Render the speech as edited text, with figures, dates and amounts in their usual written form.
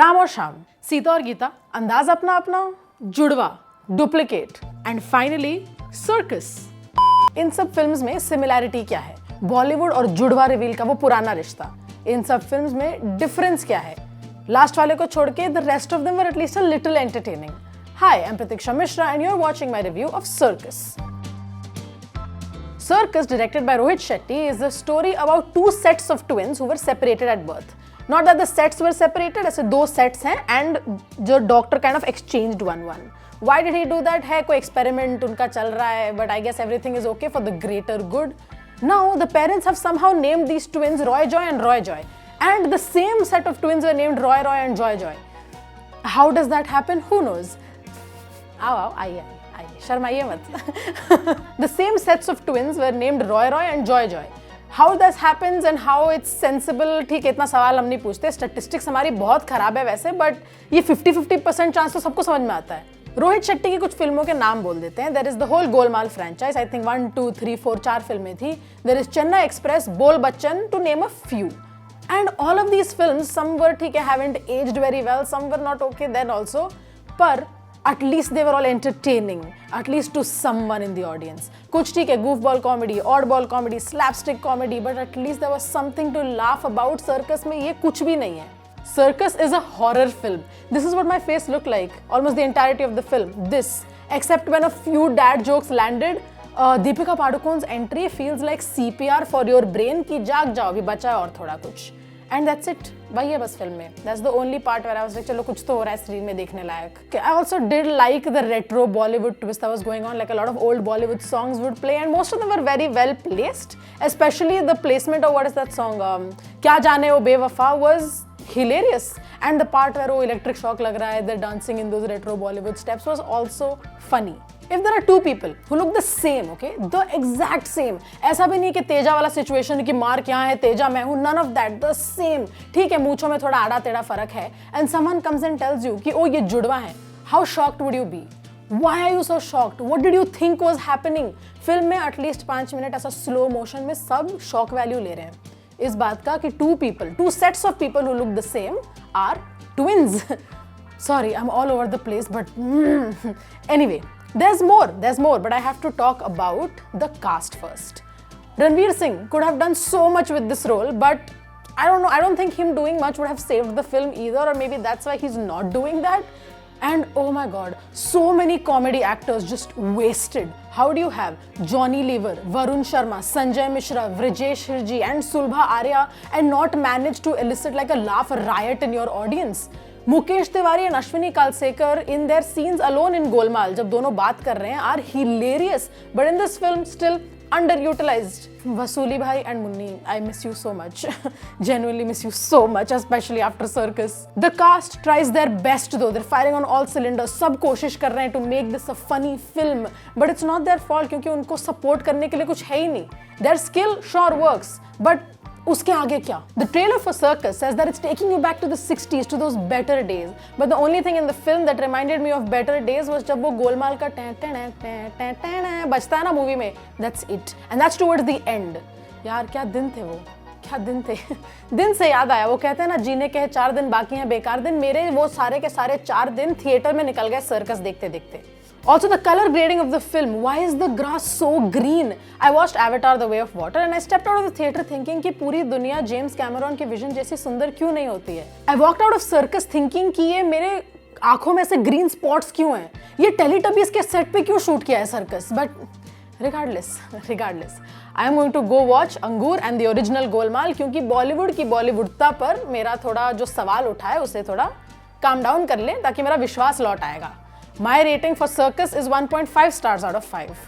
राम और श्याम, सीता और गीता, अंदाज अपना अपना, जुड़वा, डुप्लीकेट एंड फाइनली सर्कस। इन सब फिल्म्स में सिमिलैरिटी क्या है? बॉलीवुड और जुड़वा रिवील का वो पुराना रिश्ता। इन सब फिल्म्स में डिफरेंस क्या है? लास्ट वाले को छोड़ के the rest of them were at least a little entertaining. Hi, I am Pratiksha Mishra and you are watching my review of Circus. Circus, directed by Rohit Shetty, is a story about two sets of twins who were separated at birth. Not that the sets were separated, ऐसे दो sets हैं and जो doctor kind of exchanged one. Why did he do that? है कोई experiment उनका चल रहा है, but I guess everything is okay for the greater good. Now the parents have somehow named these twins Roy Joy and Roy Joy, and the same set of twins were named Roy and Joy Joy. How does that happen? Who knows? आओ आइए शर्माइए मत। The same sets of twins were named Roy and Joy. How this happens and how it's sensible? ठीक है, इतना सवाल हम नहीं पूछते, स्टैटिस्टिक्स हमारी बहुत खराब है वैसे, बट ये 50-50% चांस तो सबको समझ में आता है। रोहित शेट्टी की कुछ फिल्मों के नाम बोल देते हैं। There is the whole Golmaal franchise, I think 1, 2, 3, 4, 4 फिल्में थी। There is Chennai express, Bol Bachchan, to name a few. And all of these films, some were ठीक है, haven't aged very well, some were not okay then also, पर at least they were all entertaining, at least to someone in the audience. कुछ ठीक है, goofball comedy, oddball comedy, slapstick comedy, but at least there was something to laugh about. Circus में ये कुछ भी नहीं है. Circus is a horror film. This is what my face looked like almost the entirety of the film. This, except when a few dad jokes landed. Deepika Padukone's entry feels like CPR for your brain कि जाग जाओ, अभी बचा है और थोड़ा कुछ. And that's it. वही है बस फिल्म में. That's the only part where I was like, चलो कुछ तो हो रहा है स्क्रीन में देखने लायक. I also did like the retro Bollywood twist that was going on. Like a lot of old Bollywood songs would play, and most of them were very well placed. Especially the placement of what is that song? क्या जाने वो बेवफा was hilarious. And the part where वो electric shock लग रहा है, they're dancing in those retro Bollywood steps was also funny. If there are two people who look the same, okay, the exact same, ऐसा भी नहीं कि तेजा वाला situation कि मार्क यहाँ है, तेजा मैं हूँ, none of that, the same. ठीक है, मूंछों में थोड़ा आड़ा टेढ़ा फर्क है, and someone comes and tells you कि ओ ये जुड़वा है, how shocked would you be? Why are you so shocked? What did you think was happening? Film में एटलीस्ट 5 मिनट ऐसा स्लो मोशन में सब शॉक वैल्यू ले रहे हैं इस बात का कि two sets of people who look the same are twins. Sorry, I'm all over the place, but anyway. There's more, but I have to talk about the cast first. Ranveer Singh could have done so much with this role, but I don't know, I don't think him doing much would have saved the film either, or maybe that's why he's not doing that. And oh my god, so many comedy actors just wasted. How do you have Johnny Lever, Varun Sharma, Sanjay Mishra, Vrijesh Hirji and Sulbha Arya and not manage to elicit like a laugh riot in your audience? Mukesh Tiwari and Ashwini Kalsekar in their scenes alone in Golmaal जब दोनों बात कर रहे हैं are hilarious, but in this film still underutilized. Vasooli भाई and Munni, I miss you so much. Genuinely miss you so much, especially after Circus. The cast tries their best though. They're firing on all cylinders. सब कोशिश कर रहे हैं to make this a funny film, but it's not their fault क्योंकि उनको support करने के लिए कुछ है ही नहीं. Their skill sure works, but उसके आगे क्या? The trailer for Circus says that it's taking you back to the 60s, to those better days. But the only thing in the film that reminded me of better days was जब वो गोलमाल का बजता है ना movie में. That's it. And that's towards the end. यार क्या दिन थे वो? क्या दिन थे? दिन से याद आया, वो कहते हैं ना जीने के 4 दिन बाकी हैं बेकार दिन. मेरे वो सारे के सारे 4 दिन थिएटर में निकल गए सर्कस देखते देखते. Also the color grading of the film. Why is the grass so green? I watched Avatar: The Way of Water and I stepped out of the theater thinking कि पूरी दुनिया जेम्स कैमरॉन के vision जैसी सुंदर क्यों नहीं होती है. I walked out of Circus thinking कि ये मेरे आंखों में से ग्रीन स्पॉट्स क्यों हैं? ये टेलीटबीज के सेट पे क्यों शूट किया है circus? But regardless, I am going to go watch अंगूर and the original गोलमाल क्योंकि बॉलीवुड की बॉलीवुडता पर मेरा थोड़ा जो सवाल उठा है उसे थोड़ा काम डाउन कर ले ताकि मेरा विश्वास लौट आएगा. My rating for Circus is 1.5 stars out of 5.